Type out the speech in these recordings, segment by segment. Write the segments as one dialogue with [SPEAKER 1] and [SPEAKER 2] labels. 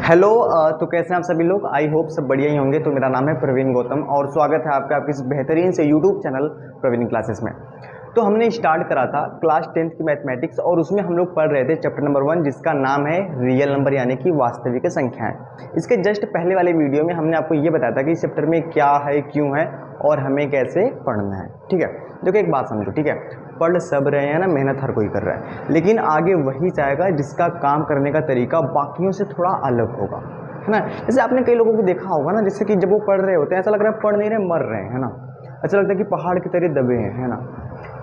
[SPEAKER 1] Hello. तो कैसे हैं आप सभी लोग। आई होप सब बढ़िया ही होंगे। तो मेरा नाम है प्रवीण गौतम और स्वागत है आपका आपके इस बेहतरीन से यूट्यूब चैनल प्रवीण क्लासेस में। तो हमने स्टार्ट करा था क्लास 10th की मैथमेटिक्स और उसमें हम लोग पढ़ रहे थे चैप्टर नंबर 1 जिसका नाम है रियल नंबर यानी कि वास्तविक संख्याएं। इसके जस्ट पहले वाले वीडियो में हमने आपको ये बताया था कि इस चैप्टर में क्या है, क्यों है और हमें कैसे पढ़ना है। ठीक है, देखो एक बात समझो। ठीक है, पढ़ सब रहे हैं ना, मेहनत हर कोई कर रहा है, लेकिन आगे वही चाहेगा जिसका काम करने का तरीका बाकियों से थोड़ा अलग होगा, है ना। जैसे आपने कई लोगों को देखा होगा ना, जैसे कि जब वो पढ़ रहे होते हैं ऐसा लग रहा है पढ़ नहीं रहे, मर रहे हैं, है ना। ऐसा लगता है कि पहाड़ की तरह दबे हैं, है ना।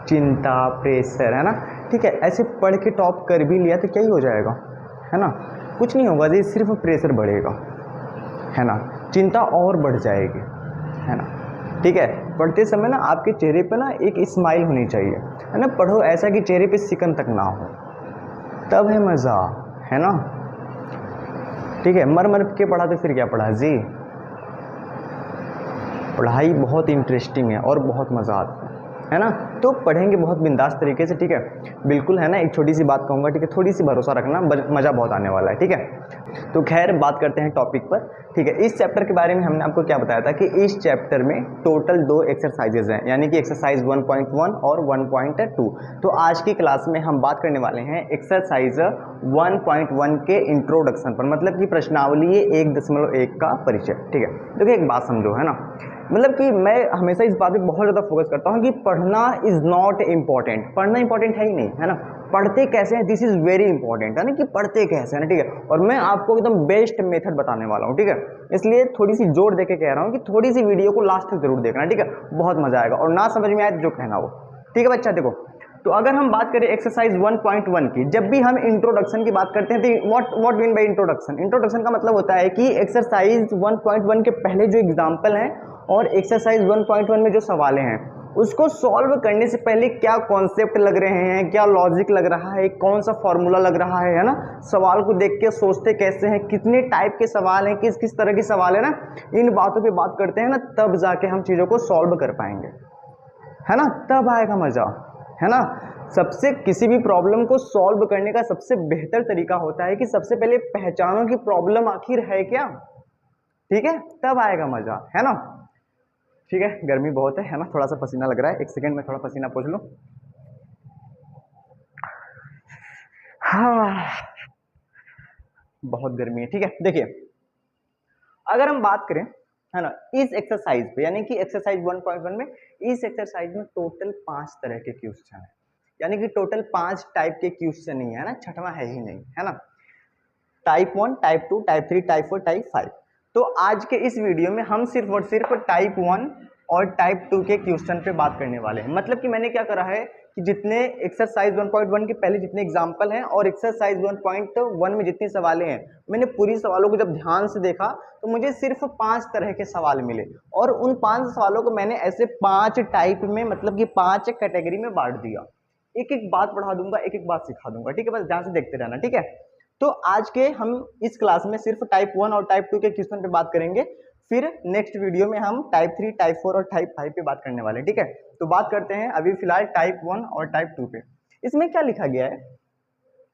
[SPEAKER 1] चिंता, प्रेशर, है ना। ठीक है, ऐसे पढ़ के टॉप कर भी लिया तो क्या ही हो जाएगा, है ना। कुछ नहीं होगा जी, सिर्फ प्रेशर बढ़ेगा, है ना। चिंता और बढ़ जाएगी, है ना। ठीक है, पढ़ते समय ना आपके चेहरे पे ना एक स्माइल होनी चाहिए, है ना। पढ़ो ऐसा कि चेहरे पे सिकन तक ना हो, तब है मज़ा, है ना। ठीक है, मर मर के पढ़ा तो फिर क्या पढ़ा जी। पढ़ाई बहुत इंटरेस्टिंग है और बहुत मज़ा आता है ना। तो पढ़ेंगे बहुत बिंदास तरीके से, ठीक है, बिल्कुल, है ना। एक छोटी सी बात कहूँगा, ठीक है, थोड़ी सी भरोसा रखना, मज़ा बहुत आने वाला है, ठीक है। तो खैर बात करते हैं टॉपिक पर। ठीक है, इस चैप्टर के बारे में हमने आपको क्या बताया था कि इस चैप्टर में टोटल 2 एक्सरसाइजेज हैं, यानी कि एक्सरसाइज 1.1 और 1.2। तो आज की क्लास में हम बात करने वाले हैं एक्सरसाइज 1.1 के इंट्रोडक्शन पर, मतलब कि प्रश्नावली 1.1 का परिचय। ठीक है, देखिए एक बात समझो, है ना। मतलब कि मैं हमेशा इस बात पे बहुत ज़्यादा फोकस करता हूँ कि पढ़ना इज़ नॉट इम्पॉर्टेंट। पढ़ना इंपॉर्टेंट है ही नहीं, है ना। पढ़ते कैसे हैं, दिस इज़ वेरी इंपॉर्टेंट, है ना, कि पढ़ते कैसे हैं ना। ठीक है, और मैं आपको एकदम बेस्ट मेथड बताने वाला हूँ, ठीक है। इसलिए थोड़ी सी जोर देके कह रहा हूँ कि थोड़ी सी वीडियो को लास्ट तक जरूर देखना, ठीक है, बहुत मजा आएगा। और ना समझ में आए जो कहना हो, ठीक है बच्चा। देखो, तो अगर हम बात करें एक्सरसाइज 1.1 की, जब भी हम इंट्रोडक्शन की बात करते हैं तो what mean by introduction. Introduction का मतलब होता है कि एक्सरसाइज 1.1 के पहले जो एग्जाम्पल हैं और एक्सरसाइज 1.1 में जो सवालें हैं उसको सॉल्व करने से पहले क्या कॉन्सेप्ट लग रहे हैं, क्या लॉजिक लग रहा है, कौन सा फॉर्मूला लग रहा है ना। सवाल को देख के सोचते कैसे हैं, कितने टाइप के सवाल हैं, किस किस तरह की सवाल है ना, इन बातों पे बात करते हैं ना, तब जाके हम चीज़ों को सॉल्व कर पाएंगे, है ना, तब आएगा मजा, है ना। सबसे किसी भी प्रॉब्लम को सॉल्व करने का सबसे बेहतर तरीका होता है कि सबसे पहले पहचानो कि प्रॉब्लम आखिर है क्या, ठीक है, तब आएगा मजा, है ना। ठीक है, गर्मी बहुत है ना, थोड़ा सा पसीना लग रहा है, एक सेकंड में थोड़ा पसीना पोंछ लो। हाँ, बहुत गर्मी है। ठीक है, देखिए अगर हम बात करें, है ना, इस एक्सरसाइज पे यानी कि एक्सरसाइज 1.1 में, इस एक्सरसाइज में टोटल 5 तरह के क्वेश्चन है, यानी कि टोटल 5 टाइप के क्वेश्चन ही है ना, छठवां है ही नहीं, है ना। Type 1, type 2, type 3, type 4, type 5। तो आज के इस वीडियो में हम सिर्फ और सिर्फ टाइप 1 और टाइप 2 के क्वेश्चन पे बात करने वाले हैं। मतलब कि मैंने क्या करा है कि जितने एक्सरसाइज 1.1 के पहले जितने एग्जाम्पल हैं और एक्सरसाइज 1.1 में जितनी सवालें हैं, मैंने पूरी सवालों को जब ध्यान से देखा तो मुझे सिर्फ 5 तरह के सवाल मिले और उन 5 सवालों को मैंने ऐसे 5 टाइप में, मतलब कि 5 कैटेगरी में बांट दिया। एक एक बात पढ़ा दूंगा, एक एक बात सिखा दूंगा, ठीक है, बस ध्यान से देखते रहना, ठीक है। तो आज के हम इस क्लास में सिर्फ टाइप 1 और टाइप 2 के क्वेश्चन पे बात करेंगे, फिर नेक्स्ट वीडियो में हम टाइप 3, टाइप 4 और टाइप 5 पे बात करने वाले हैं, ठीक है। तो बात करते हैं अभी फिलहाल टाइप 1 और टाइप 2 पे। इसमें क्या लिखा गया है,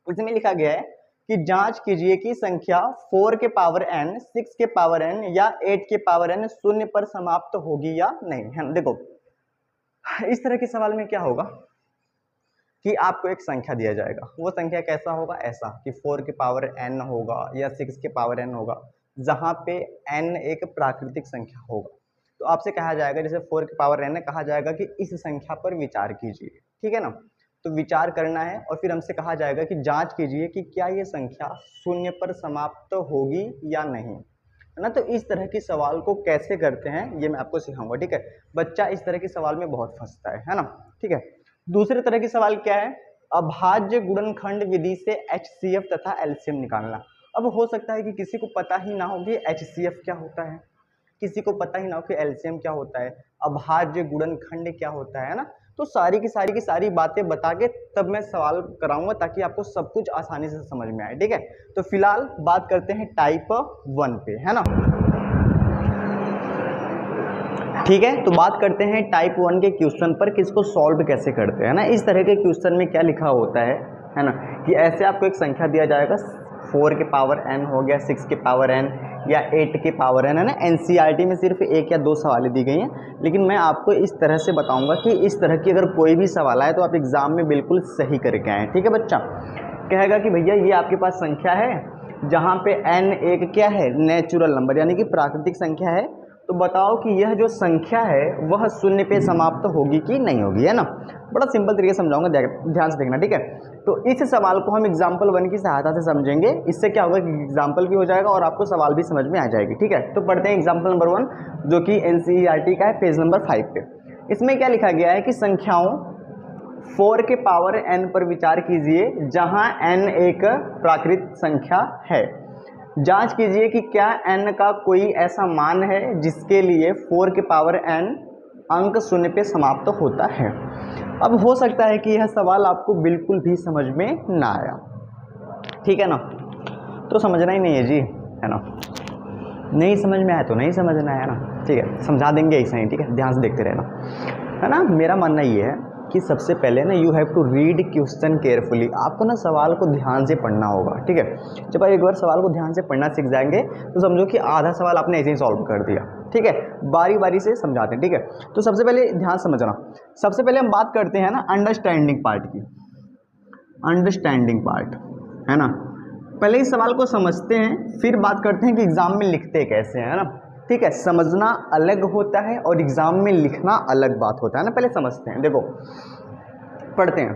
[SPEAKER 1] इसमें लिखा गया है कि जांच कीजिए कि संख्या 4 के पावर n, 6 के पावर n या 8 के पावर n शून्य पर समाप्त होगी या नहीं, है। देखो इस तरह के सवाल में क्या होगा कि आपको एक संख्या दिया जाएगा, वो संख्या कैसा होगा, ऐसा कि 4 के पावर n होगा या 6 के पावर n होगा, जहां पे n एक प्राकृतिक संख्या होगा। तो आपसे कहा जाएगा, जैसे 4 के पावर n है, कहा जाएगा कि इस संख्या पर विचार कीजिए, ठीक है ना। तो विचार करना है और फिर हमसे कहा जाएगा कि जांच कीजिए कि क्या ये संख्या शून्य पर समाप्त होगी या नहीं, है ना। तो इस तरह के सवाल को कैसे करते हैं ये मैं आपको सिखाऊंगा, ठीक है। बच्चा इस तरह के सवाल में बहुत फंसता है ना, ठीक है। दूसरे तरह की सवाल क्या है, अभाज्य गुणनखंड विधि से HCF तथा एलसीएम निकालना। अब हो सकता है कि किसी को पता ही ना हो कि HCF क्या होता है, किसी को पता ही ना हो कि एलसीएम क्या होता है, अभाज्य गुणनखंड क्या होता है ना। तो सारी की सारी बातें बता के तब मैं सवाल कराऊंगा ताकि आपको सब कुछ आसानी से समझ में आए, ठीक है। तो फिलहाल बात करते हैं टाइप 1 पे, है ना। ठीक है, तो बात करते हैं टाइप 1 के क्वेश्चन पर कि इसको सॉल्व कैसे करते हैं ना। इस तरह के क्वेश्चन में क्या लिखा होता है ना, कि ऐसे आपको एक संख्या दिया जाएगा 4 के पावर n हो गया, 6 के पावर n या 8 के पावर n, है ना। एनसीईआरटी में सिर्फ 1 या 2 सवालें दी गई हैं, लेकिन मैं आपको इस तरह से बताऊंगा कि इस तरह की अगर कोई भी सवाल आए तो आप एग्जाम में बिल्कुल सही करके आएँ, ठीक है बच्चा। कहेगा कि भैया ये आपके पास संख्या है जहाँ पे n एक क्या है, नेचुरल नंबर यानी कि प्राकृतिक संख्या है, तो बताओ कि यह जो संख्या है वह शून्य पे समाप्त होगी कि नहीं होगी, है ना। बड़ा सिंपल तरीके से समझाऊंगा, ध्यान से देखना, ठीक है। तो इस सवाल को हम एग्जाम्पल 1 की सहायता से समझेंगे, इससे क्या होगा कि एग्जाम्पल भी हो जाएगा और आपको सवाल भी समझ में आ जाएगी, ठीक है। तो पढ़ते हैं एग्जाम्पल नंबर 1 जो कि एनसीईआरटी का है, पेज नंबर 5 पे। इसमें क्या लिखा गया है कि संख्याओं 4 के पावर n पर विचार कीजिए जहां n एक प्राकृत संख्या है। जांच कीजिए कि क्या n का कोई ऐसा मान है जिसके लिए 4 के पावर n अंक शून्य पे समाप्त होता है। अब हो सकता है कि यह सवाल आपको बिल्कुल भी समझ में ना आया, ठीक है ना, तो समझना ही नहीं है जी, है ना। नहीं समझ में आया तो नहीं समझना है ना, ठीक है, समझा देंगे ऐसा ही, ठीक है, ध्यान से देखते रहना, है ना। मेरा मानना ये है कि सबसे पहले ना you have to read question carefully, आपको ना सवाल को ध्यान से पढ़ना होगा, ठीक है। जब आप एक बार सवाल को ध्यान से पढ़ना सीख जाएंगे तो समझो कि आधा सवाल आपने ऐसे ही सॉल्व कर दिया, ठीक है। बारी बारी से समझाते हैं, ठीक है। तो सबसे पहले ध्यान समझना, सबसे पहले हम बात करते हैं ना अंडरस्टैंडिंग पार्ट की, अंडरस्टैंडिंग पार्ट, है ना। पहले इस सवाल को समझते हैं, फिर बात करते हैं कि एग्जाम में लिखते कैसे हैं, है ना, ठीक है। समझना अलग होता है और एग्जाम में लिखना अलग बात होता है ना। पहले समझते हैं, देखो पढ़ते हैं।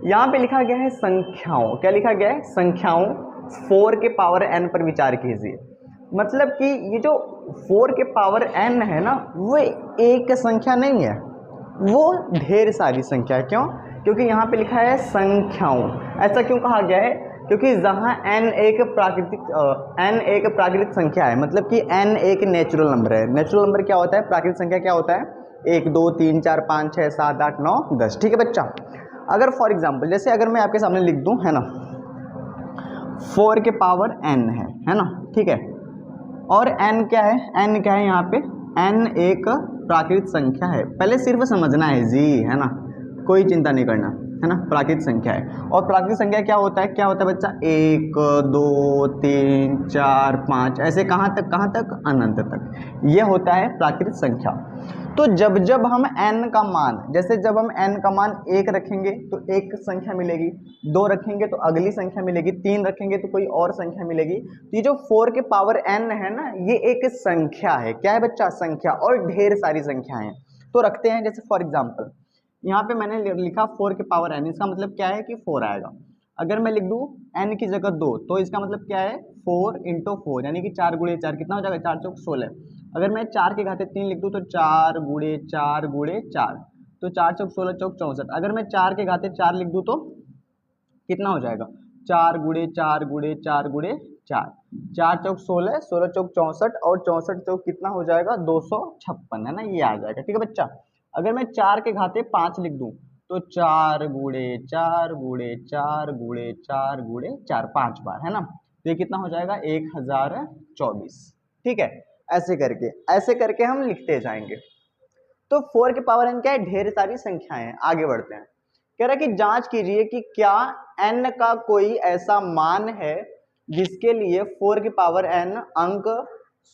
[SPEAKER 1] यहाँ पे लिखा गया है संख्याओं, क्या लिखा गया है, संख्याओं 4 के पावर n पर विचार कीजिए। मतलब कि ये जो 4 के पावर n है ना, वो एक संख्या नहीं है, वो ढेर सारी संख्या है। क्यों? क्योंकि यहाँ पे लिखा है संख्याओं। ऐसा क्यों कहा गया है? क्योंकि जहाँ n एक प्राकृतिक संख्या है, मतलब कि n एक नेचुरल नंबर है। नेचुरल नंबर क्या होता है, प्राकृतिक संख्या क्या होता है, 1 2 3 4 5 6 7 8 9 10, ठीक है बच्चा। अगर फॉर एग्जाम्पल जैसे अगर मैं आपके सामने लिख दूं, है ना, 4 के पावर n है ना, ठीक है। और n क्या है, n क्या है यहाँ पे, n एक प्राकृतिक संख्या है। पहले सिर्फ समझना है जी, है ना, कोई चिंता नहीं करना, है ना, प्राकृतिक संख्या है। और प्राकृतिक संख्या क्या होता है, क्या होता है बच्चा, 1 2 3 4 5, ऐसे कहाँ तक, अनंत तक, ये होता है प्राकृतिक संख्या। तो जब जब हम n का मान, जैसे जब हम n का मान 1 रखेंगे तो एक संख्या मिलेगी, 2 रखेंगे तो अगली संख्या मिलेगी, 3 रखेंगे तो कोई और संख्या मिलेगी। तो ये जो 4 के पावर n है ना, ये एक संख्या है। क्या है बच्चा, संख्या, और ढेर सारी संख्याएं हैं। तो रखते हैं, जैसे फॉर एग्जाम्पल यहाँ पे मैंने लिखा 4 के पावर n, इसका मतलब क्या है कि 4 आएगा। अगर मैं लिख दूँ n की जगह 2, तो इसका मतलब क्या है, 4 × 4, यानी कि 4 × 4 कितना हो जाएगा, 4 चौक 16। अगर मैं 4 के घाते 3 लिख दूँ तो 4 × 4 × 4, तो 4 चौक 16 चौक 64। अगर मैं 4 के घाते 4 लिख दूँ तो कितना हो जाएगा, 4 × 4 × 4 × 4, 4 चौक 16, 16 चौक 64, और 64 चौक कितना हो जाएगा, 256, है ना, ये आ जाएगा, ठीक है बच्चा। अगर मैं 4 के घाते 5 लिख दूँ तो 4 × 4 × 4 × 4 × 4, 5 बार, है ना, तो ये कितना हो जाएगा, 1024, ठीक है। ऐसे करके हम लिखते जाएंगे। तो 4 के पावर n क्या है, ढेर सारी संख्याएं हैं। आगे बढ़ते हैं, कह रहा है कि जांच कीजिए कि क्या n का कोई ऐसा मान है जिसके लिए 4 की पावर n अंक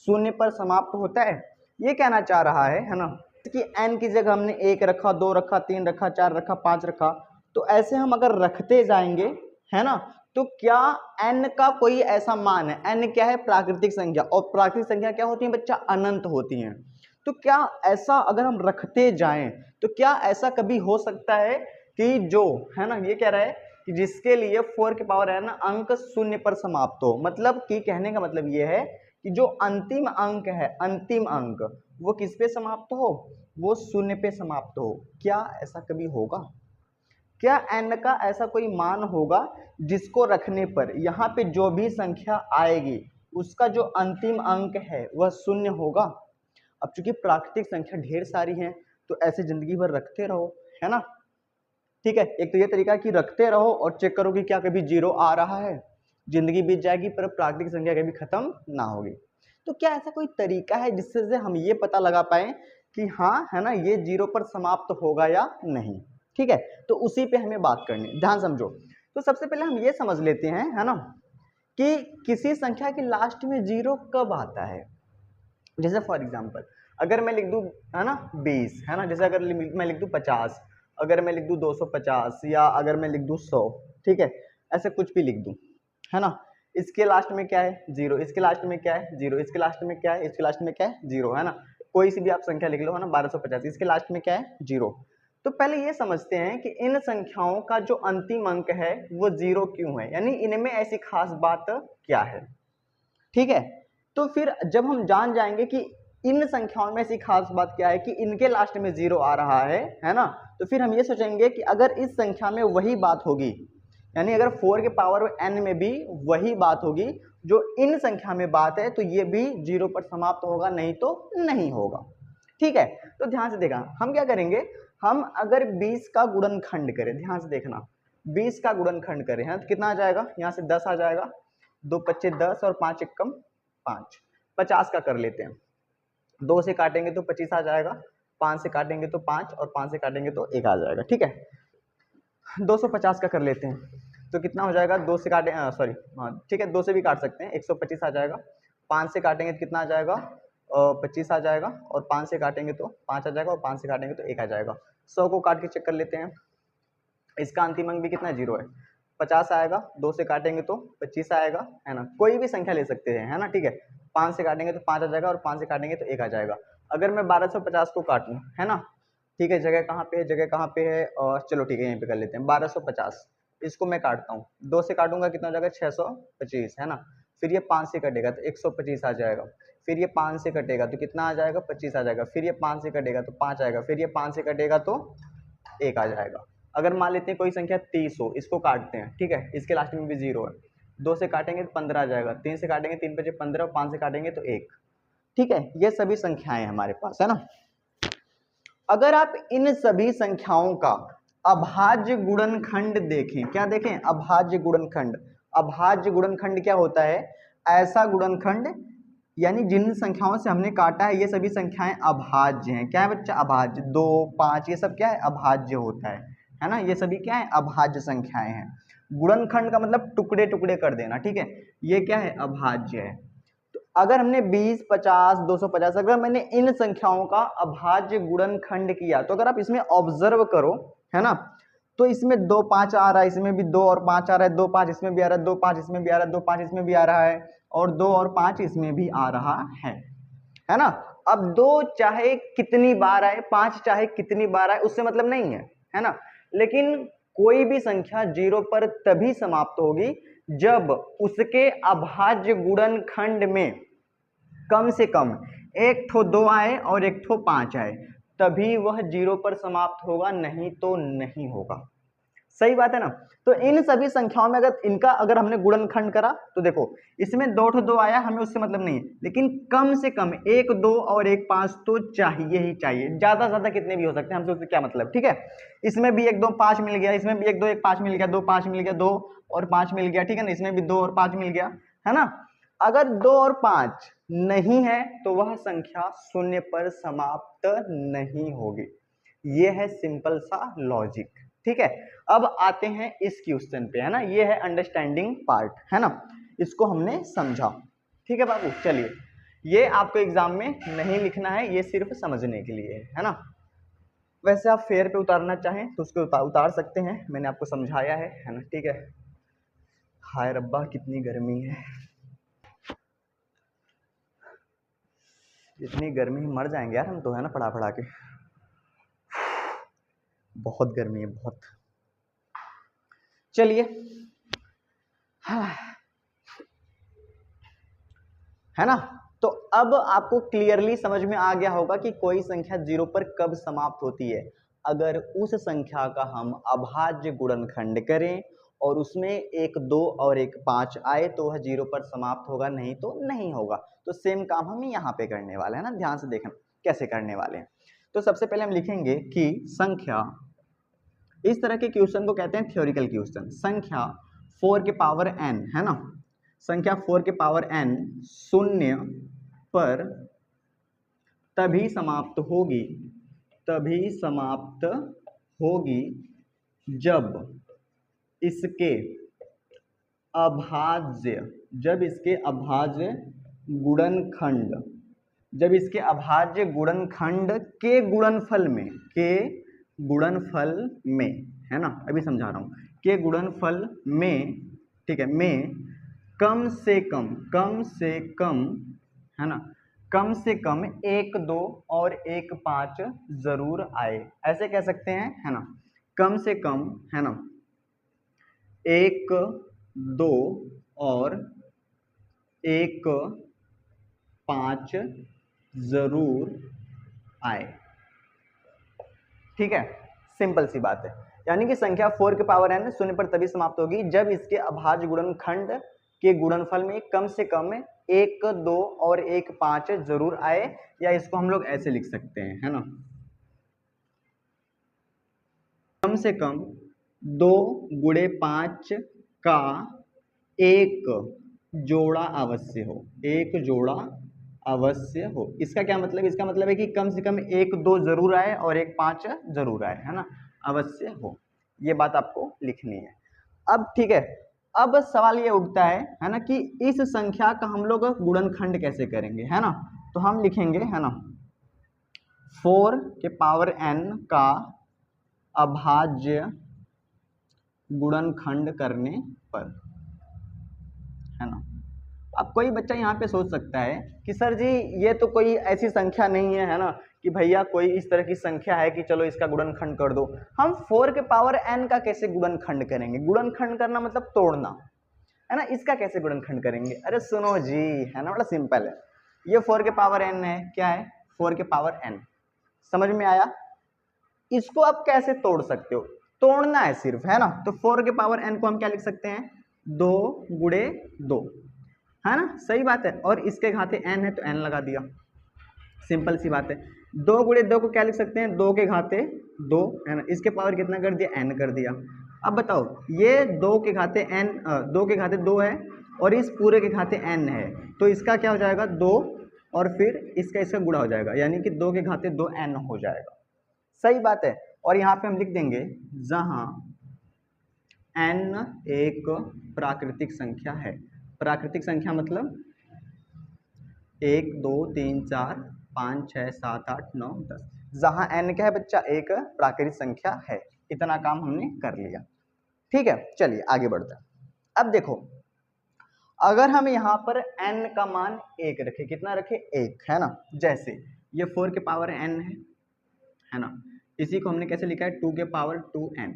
[SPEAKER 1] शून्य पर समाप्त होता है। ये कहना चाह रहा है ना, कि n की जगह हमने 1 रखा, 2 रखा, 3 रखा, 4 रखा, 5 रखा, तो ऐसे हम अगर रखते जाएंगे, है ना, तो क्या n का कोई ऐसा मान है, n क्या है, प्राकृतिक संख्या, और प्राकृतिक संख्या क्या होती है बच्चा, अनंत होती हैं। तो क्या ऐसा अगर हम रखते जाएं तो क्या ऐसा कभी हो सकता है कि जो, है ना, ये कह रहा है कि जिसके लिए 4 के पावर n अंक शून्य पर समाप्त हो, मतलब कि कहने का मतलब ये है कि जो अंतिम अंक है, अंतिम अंक वो किस पे समाप्त हो, वो शून्य पे समाप्त हो। क्या ऐसा कभी होगा, क्या n का ऐसा कोई मान होगा जिसको रखने पर यहाँ पे जो भी संख्या आएगी उसका जो अंतिम अंक है वह शून्य होगा। अब चूंकि प्राकृतिक संख्या ढेर सारी हैं तो ऐसे जिंदगी भर रखते रहो, है ना, ठीक है। एक तो ये तरीका कि रखते रहो और चेक करो कि क्या कभी जीरो आ रहा है, जिंदगी बीत जाएगी पर प्राकृतिक संख्या कभी खत्म ना होगी। तो क्या ऐसा कोई तरीका है जिससे हम ये पता लगा पाए कि हाँ, है ना, ये जीरो पर समाप्त होगा या नहीं, ठीक है। तो उसी पे हमें बात करनी, ध्यान समझो। तो सबसे पहले हम ये समझ लेते हैं, है ना, कि किसी संख्या के लास्ट में जीरो कब आता है। जैसे फॉर एग्जांपल अगर मैं लिख दूं है ना 20, है ना, जैसे अगर मैं लिख दूं 50, अगर मैं लिख दूं 250, या अगर मैं लिख दूं 100, ठीक है, ऐसे कुछ भी लिख दूं, है ना, इसके लास्ट में क्या है जीरो, इसके लास्ट में क्या है जीरो, इसके लास्ट में क्या है, इसके लास्ट में क्या है जीरो, है ना, कोई सी भी आप संख्या लिख लो, है ना, 1250, इसके लास्ट में क्या है जीरो। तो पहले ये समझते हैं कि इन संख्याओं का जो अंतिम अंक है वो जीरो क्यों है, यानी इनमें ऐसी खास बात क्या है, ठीक है। तो फिर जब हम जान जाएंगे कि इन संख्याओं में ऐसी खास बात क्या है कि इनके लास्ट में जीरो आ रहा है ना, तो फिर हम ये सोचेंगे कि अगर इस संख्या में वही बात होगी, यानी अगर 4 के पावर n में भी वही बात होगी जो इन संख्या में बात है, तो ये भी जीरो पर समाप्त होगा, नहीं तो नहीं होगा, ठीक है। तो ध्यान से देखा, हम क्या करेंगे, हम अगर 20 का गुणनखंड करें, ध्यान से देखना, 20 का गुणनखंड करें, है तो कितना आ जाएगा, यहाँ से 10 आ जाएगा, 2 पच्चे 10 और 5 एकम 5, 50 का कर लेते हैं, 2 से काटेंगे तो 25 आ जाएगा, 5 से काटेंगे तो 5 और 5 से काटेंगे तो 1 आ जाएगा, ठीक है। 250 का कर लेते हैं तो कितना हो जाएगा, 2 से काटे सॉरी हाँ ठीक है, 2 से भी काट सकते हैं, 125 आ जाएगा, 5 से काटेंगे तो कितना आ जाएगा 25 आ जाएगा, और 5 से काटेंगे तो 5 आ जाएगा, और 5 से काटेंगे तो 1 आ जाएगा। 100 को काट के चेक कर लेते हैं, इसका अंतिम अंक भी कितना है, जीरो है, 50 आएगा, 2 से काटेंगे तो 25 आएगा, है ना, कोई भी संख्या ले सकते हैं, है ना, ठीक है। 5 से काटेंगे तो 5 आ जाएगा, और 5 से काटेंगे तो 1 आ जाएगा। अगर मैं 1250 को काटूं, है ना, ठीक है, जगह कहाँ पे है, जगह कहाँ पे है, और चलो ठीक है यहीं पे कर लेते हैं, 1250 इसको मैं काटता हूँ, 2 से काटूंगा कितना हो जाएगा 625, है ना, फिर ये 5 से कटेगा तो 125 आ जाएगा, फिर ये 5 से कटेगा तो कितना आ जाएगा 25 आ जाएगा, फिर ये 5 से कटेगा तो 5 आएगा, फिर ये 5 से कटेगा तो 1 आ जाएगा। अगर मान लेते हैं कोई संख्या 30 हो, इसको काटते हैं, ठीक है, इसके लास्ट में भी जीरो है, 2 से काटेंगे तो 15 आ जाएगा, 3 से काटेंगे 3 बचे 15, और 5 से काटेंगे तो 1, ठीक है। ये सभी संख्याएं हमारे पास, है ना। अगर आप इन सभी संख्याओं का अभाज्य गुणनखंड देखें, क्या देखें, अभाज्य गुणनखंड। अभाज्य गुणनखंड क्या होता है, ऐसा गुणनखंड यानी जिन संख्याओं से हमने काटा है ये सभी संख्याएं अभाज्य हैं। क्या है बच्चा, अभाज्य, 2 5 ये सब क्या है, अभाज्य होता है ना, ये सभी क्या है, अभाज्य संख्याएं हैं। गुणनखंड का मतलब टुकड़े टुकड़े कर देना, ठीक है, ये क्या है, अभाज्य है। तो अगर हमने 20 50 250 अगर मैंने इन संख्याओं का अभाज्य गुणनखंड किया, तो अगर आप इसमें ऑब्जर्व करो, है ना, तो इसमें 2 5 आ रहा है, इसमें भी 2 और 5 आ रहा है, 2 5 इसमें भी आ रहा है, 2 5 इसमें भी आ रहा है, 2 5 इसमें भी आ रहा है, और 2 और 5 इसमें भी आ रहा है ना। अब 2 चाहे कितनी बार आए, 5 चाहे कितनी बार आए, उससे मतलब नहीं है ना, लेकिन कोई भी संख्या जीरो पर तभी समाप्त होगी जब उसके अभाज्य गुणनखंड में कम से कम एक ठो 2 आए और एक ठो 5 आए, तभी वह जीरो पर समाप्त होगा, नहीं तो नहीं होगा। सही बात है ना। तो इन सभी संख्याओं में अगर हमने गुणनखंड करा, तो देखो इसमें 2 ठो 2 आया, हमें उससे मतलब नहीं है, लेकिन कम से कम 1 2 और 1 5 तो चाहिए ही चाहिए, ज्यादा से ज्यादा कितने भी हो सकते हैं, हमसे उससे क्या मतलब, ठीक है। इसमें भी 1 2 5 मिल गया, इसमें भी 1 2 1 5 मिल गया, 2 5 मिल गया, 2 और 5 मिल गया, ठीक है ना, इसमें भी 2 और 5 मिल गया, है ना। अगर 2 और 5 नहीं है तो वह संख्या शून्य पर समाप्त नहीं होगी। ये है सिंपल सा लॉजिक, ठीक है। अब आते हैं इस क्वेश्चन पे, है ना, ये है अंडरस्टैंडिंग पार्ट, है ना, इसको हमने समझा, ठीक है बाबू। चलिए, ये आपको एग्जाम में नहीं लिखना है, ये सिर्फ समझने के लिए है ना। वैसे आप फेयर पे उतारना चाहें तो उसको उतार सकते हैं, मैंने आपको समझाया है ना, ठीक है। हाय रब्बा कितनी गर्मी है, इतनी गर्मी मर जाएंगे यार हम तो, है ना, पढ़ा पढ़ा के, बहुत गर्मी है बहुत। चलिए, है ना, तो अब आपको क्लियरली समझ में आ गया होगा कि कोई संख्या जीरो पर कब समाप्त होती है, अगर उस संख्या का हम अभाज्य गुणनखंड करें और उसमें 1 2 और 1 5 आए तो वह जीरो पर समाप्त होगा, नहीं तो नहीं होगा। तो सेम काम हम यहाँ पे करने वाले हैं ना, ध्यान से देखना कैसे करने वाले हैं। तो सबसे पहले हम लिखेंगे कि संख्या, इस तरह के क्वेश्चन को कहते हैं थ्योरिकल क्वेश्चन। संख्या 4 के पावर n, है ना, संख्या 4 के पावर n शून्य पर तभी समाप्त होगी, तभी समाप्त होगी जब इसके अभाज्य जब इसके अभाज्य गुणनखंड, जब इसके अभाज्य गुणनखंड के गुणनफल में, के गुणनफल में, है ना, अभी समझा रहा हूं, के गुणनफल में, ठीक है, में कम से कम, है ना, कम से कम 1, 2 और 1, 5 जरूर आए, ऐसे कह सकते हैं, है ना, कम से कम, है ना, 1, 2 और 1, 5 जरूर आए, ठीक है, सिंपल सी बात है। यानी कि संख्या 4 के पावर n शून्य पर तभी समाप्त होगी जब इसके अभाज्य गुणनखंड के गुणनफल में कम से कम 1, 2 और 1, 5 जरूर आए, या इसको हम लोग ऐसे लिख सकते हैं, है ना, कम से कम 2 गुणे 5 का एक जोड़ा अवश्य हो, एक जोड़ा अवश्य हो। इसका क्या मतलब, इसका मतलब है कि कम से कम 1, 2 जरूर आए और 1, 5 जरूर आए, है ना, अवश्य हो, ये बात आपको लिखनी है। अब ठीक है, अब सवाल ये उठता है ना, कि इस संख्या का हम लोग गुणनखंड कैसे करेंगे, है ना, तो हम लिखेंगे, है ना, 4 के पावर n का अभाज्य गुणनखंड करने पर, है ना। अब कोई बच्चा यहाँ पे सोच सकता है कि सर जी ये तो कोई ऐसी संख्या नहीं है ना, कि भैया कोई इस तरह की संख्या है कि चलो इसका गुणनखंड कर दो। हम 4 के पावर n का कैसे गुणनखंड करेंगे? गुणनखंड करना मतलब तोड़ना, है ना, इसका कैसे गुणनखंड करेंगे? अरे सुनो जी, है ना, बड़ा सिंपल है। ये 4 के पावर n है, क्या है, 4 के पावर n, समझ में आया? इसको आप कैसे तोड़ सकते हो? तोड़ना है सिर्फ, है ना। तो 4 के पावर n को हम क्या लिख सकते हैं, 2 गुणे 2, है ना, सही बात है। और इसके घाते n है तो n लगा दिया, सिंपल सी बात है। 2 गुणे 2 को क्या लिख सकते हैं, 2 के घाते 2, है ना, इसके पावर कितना कर दिया, n कर दिया। अब बताओ, ये 2 के घाते n, 2 के घाते 2 है और इस पूरे के घाते n है, तो इसका क्या हो जाएगा, 2, और फिर इसका गुणा हो जाएगा, यानी कि 2 के घाते 2 n हो जाएगा, सही बात है। और यहाँ पे हम लिख देंगे जहां n एक प्राकृतिक संख्या है, प्राकृतिक संख्या मतलब 1, 2, 3, 4, 5, 6, 7, 8, 9, 10, जहां n क्या है बच्चा, एक प्राकृतिक संख्या है। इतना काम हमने कर लिया, ठीक है। चलिए आगे बढ़ते हैं। अब देखो, अगर हम यहाँ पर n का मान 1 रखे, कितना रखे, 1, है ना, जैसे ये 4 के पावर n है ना, इसी को हमने कैसे लिखा है, 2 के पावर 2n,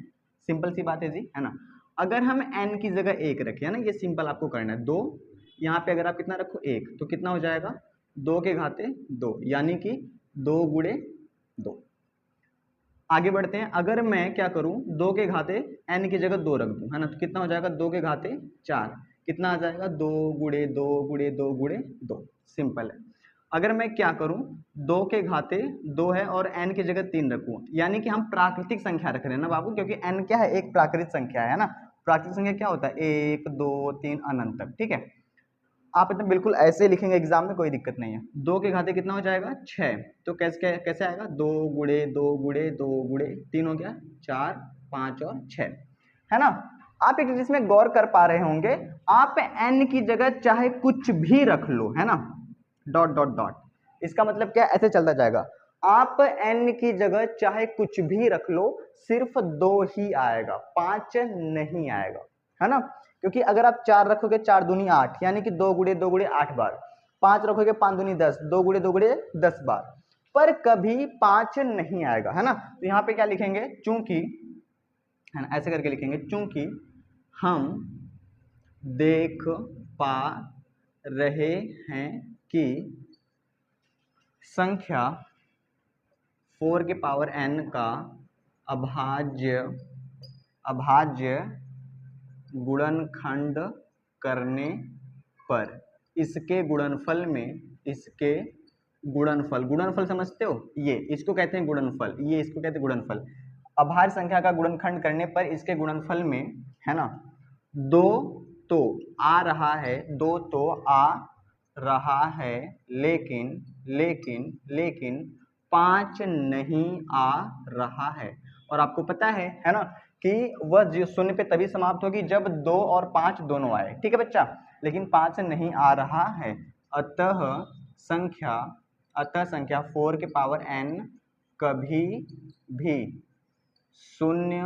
[SPEAKER 1] सिंपल सी बात है जी, है ना। अगर हम n की जगह 1 रखे, है ना, ये सिंपल आपको करना है, 2, यहाँ पे अगर आप कितना रखो 1, तो कितना हो जाएगा, 2 के घाते 2, यानी कि 2 गुणे 2। आगे बढ़ते हैं, अगर मैं क्या करूं, 2 के घाते n की जगह 2 रख दूं, है ना, तो कितना हो जाएगा, 2 के घाते 4, कितना आ जाएगा, 2 गुणे 2 गुणे 2 गुणे 2, सिंपल है। अगर मैं क्या करूं, 2 के घाते 2 है और n की जगह 3 रखूं, यानी कि हम प्राकृतिक संख्या रख रहे हैं ना बाबू, क्योंकि n क्या है, एक प्राकृतिक संख्या है ना। प्राकृतिक संख्या क्या होता है, 1, 2, 3 अनंत तक, ठीक है। आप इतना बिल्कुल ऐसे लिखेंगे एग्जाम में, कोई दिक्कत नहीं है। 2 के घाते कितना हो जाएगा, 6, तो कैसे कैसे आएगा, 2 गुणे 2 गुणे 2 गुणे 3 हो गया, 4, 5 और 6, है ना। आप एक चीज में गौर कर पा रहे होंगे, आप n की जगह चाहे कुछ भी रख लो, है ना, डॉट डॉट डॉट, इसका मतलब क्या, ऐसे चलता जाएगा। आप n की जगह चाहे कुछ भी रख लो, सिर्फ 2 ही आएगा, 5 नहीं आएगा, है ना। क्योंकि अगर आप 4 रखोगे, 4 दूनी 8, यानी कि 2 गुणे 2 गुणे 8 बार, 5 रखोगे 5 दूनी 10, 2 गुणे 2 गुणे 10 बार, पर कभी 5 नहीं आएगा, है ना। तो यहाँ पे क्या लिखेंगे, चूंकि, है ना, ऐसे करके लिखेंगे, चूंकि हम देख पा रहे हैं कि संख्या 4 के पावर n का अभाज्य गुणनखंड करने पर इसके गुणनफल में, इसके गुणनफल समझते हो, ये इसको कहते हैं गुणनफल, ये इसको कहते हैं गुणनफल। अभाज्य संख्या का गुणनखंड करने पर इसके गुणनफल में, है ना, 2 तो आ रहा है, 2 तो आ रहा है, लेकिन 5 नहीं आ रहा है। और आपको पता है ना, कि वह 0 पे तभी समाप्त होगी जब 2 और 5 दोनों आए, ठीक है बच्चा। लेकिन 5 नहीं आ रहा है, अतः संख्या 4 के पावर n कभी भी शून्य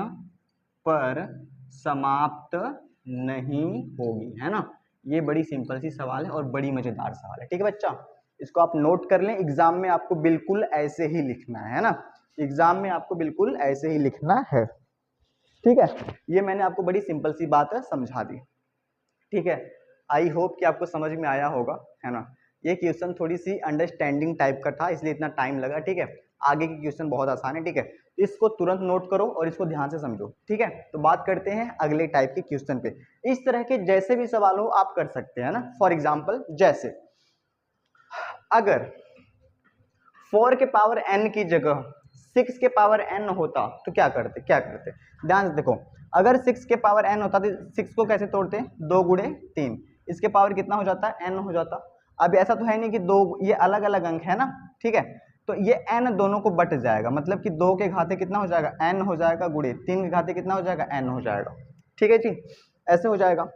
[SPEAKER 1] पर समाप्त नहीं होगी, है ना। ये बड़ी सिंपल सी सवाल है और बड़ी मजेदार सवाल है, ठीक है बच्चा। इसको आप नोट कर लें, एग्जाम में आपको बिल्कुल ऐसे ही लिखना है ना, एग्जाम में आपको बिल्कुल ऐसे ही लिखना है, ठीक है। ये मैंने आपको बड़ी सिंपल सी बात समझा दी, ठीक है। आई होप कि आपको समझ में आया होगा, है ना। ये क्वेश्चन थोड़ी सी अंडरस्टैंडिंग टाइप का था, इसलिए इतना टाइम लगा, ठीक है। आगे के क्वेश्चन बहुत आसान है, ठीक है। इसको तुरंत नोट करो और इसको ध्यान से समझो, ठीक है। तो बात करते हैं अगले टाइप के क्वेश्चन पे। इस तरह के जैसे भी सवाल हो आप कर सकते हैं ना। फॉर एग्जाम्पल, जैसे अगर 4 के पावर n की जगह 6 के पावर n होता तो क्या करते, ध्यान से देखो। अगर 6 के पावर n होता तो 6 को कैसे तोड़ते, 2 गुणे 3, इसके पावर कितना हो जाता है, n हो जाता। अब ऐसा तो है नहीं कि दो ये अलग अलग अंक है ना, ठीक है। तो ये n दोनों को बट जाएगा, मतलब कि 2 के घाते कितना हो जाएगा, n हो जाएगा, गुणे 3 के घाते कितना हो जाएगा, n हो जाएगा, ठीक है जी। ऐसे हो जाएगा।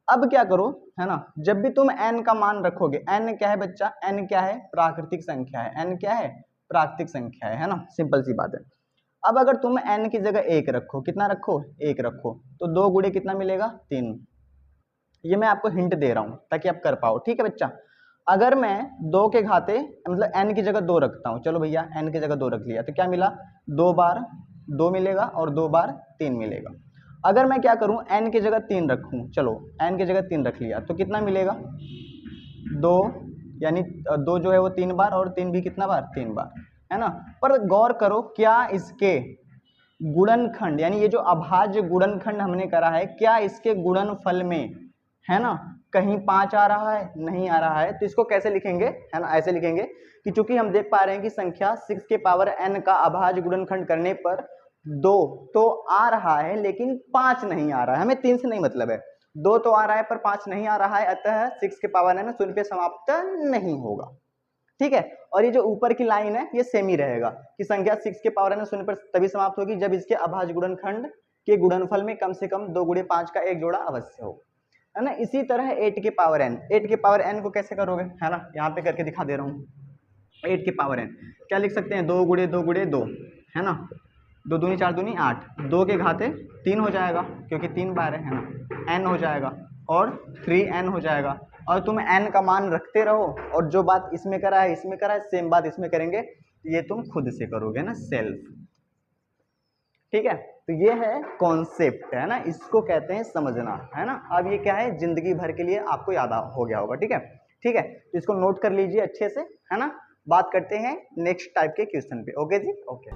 [SPEAKER 1] अब क्या करो, है ना, जब भी तुम n का मान रखोगे, n क्या है बच्चा, n क्या है, प्राकृतिक संख्या है, n क्या है, प्राकृतिक संख्या है ना, सिंपल सी बात है। अब अगर तुम n की जगह 1 रखो, कितना रखो, 1 रखो, तो 2 गुणे कितना मिलेगा, 3। ये मैं आपको हिंट दे रहा हूं ताकि आप कर पाओ, ठीक है बच्चा। अगर मैं 2 के घाते मतलब n की जगह 2 रखता हूं, चलो भैया n की जगह 2 रख लिया, तो क्या मिला, 2 बार 2 मिलेगा और 2 बार 3 मिलेगा। अगर मैं क्या करूं, n की जगह 3 रखूं, चलो n की जगह 3 रख लिया, तो कितना मिलेगा, 2, यानी 2 जो है वो 3 बार और 3 भी कितना बार, 3 बार, है ना। पर गौर करो, क्या इसके गुणनखंड, यानी ये जो अभाज्य गुणनखंड हमने करा है, क्या इसके गुणनफल में, है ना, कहीं 5 आ रहा है, नहीं आ रहा है। तो इसको कैसे लिखेंगे, है ना, ऐसे लिखेंगे कि चूंकि हम देख पा रहे हैं कि संख्या 6 के पावर n का अभाज्य गुणनखंड करने पर 2 तो आ रहा है लेकिन 5 नहीं आ रहा है, हमें 3 से नहीं मतलब है, 2 तो आ रहा है पर 5 नहीं आ रहा है, अतः 6 के पावर n शून्य पे समाप्त नहीं होगा, ठीक है। और ये जो ऊपर की लाइन है ये सेम ही रहेगा कि संख्या 6 के पावर n शून्य पर तभी समाप्त होगी जब इसके अभाज्य गुणनखंड के गुणनफल में कम से कम 2 गुणे 5 का एक जोड़ा अवश्य हो, है ना। इसी तरह 8 के पावर n, 8 के पावर n को कैसे करोगे, है ना, यहाँ पे करके दिखा दे रहा हूँ। 8 के पावर n क्या लिख सकते हैं, 2 गुणे 2 गुणे 2, है ना, 2 दूनी 4 दूनी 8, 2 के घाते 3 हो जाएगा क्योंकि 3 बार है ना, n हो जाएगा और 3n हो जाएगा। और तुम n का मान रखते रहो और जो बात इसमें करा है इसमें करा है, सेम बात इसमें करेंगे, ये तुम खुद से करोगे ना, सेल्फ, ठीक है। तो ये है कॉन्सेप्ट, है ना, इसको कहते हैं समझना, है ना। अब ये क्या है, जिंदगी भर के लिए आपको याद हो गया होगा, ठीक है, ठीक है। तो इसको नोट कर लीजिए अच्छे से, है ना। बात करते हैं नेक्स्ट टाइप के क्वेश्चन पे, ओके जी, ओके।